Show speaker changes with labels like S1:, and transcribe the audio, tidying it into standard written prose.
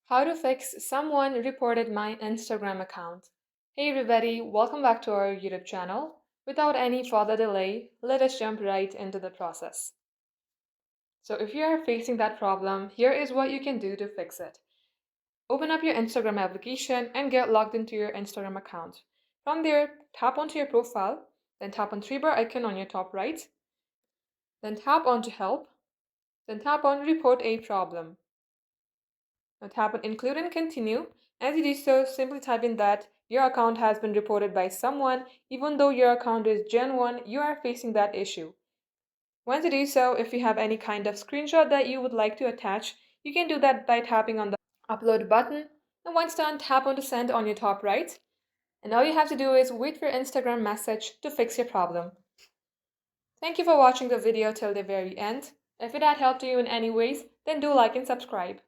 S1: How to fix someone reported my Instagram account. Hey everybody, welcome back to our YouTube channel. Without any further delay, let us jump right into the process. So if you are facing that problem, here is what you can do to fix it. Open up your Instagram application and get logged into your Instagram account. From there, tap onto your profile, then tap on three bar icon on your top right, then tap onto help, then tap on report a problem. Now tap on include and continue. As you do so, simply type in that your account has been reported by someone, even though your account is Gen1, you are facing that issue. Once you do so, if you have any kind of screenshot that you would like to attach, you can do that by tapping on the upload button. And once done, tap on to send on your top right. And all you have to do is wait for your Instagram message to fix your problem. Thank you for watching the video till the very end. If it had helped you in any ways, then do like and subscribe.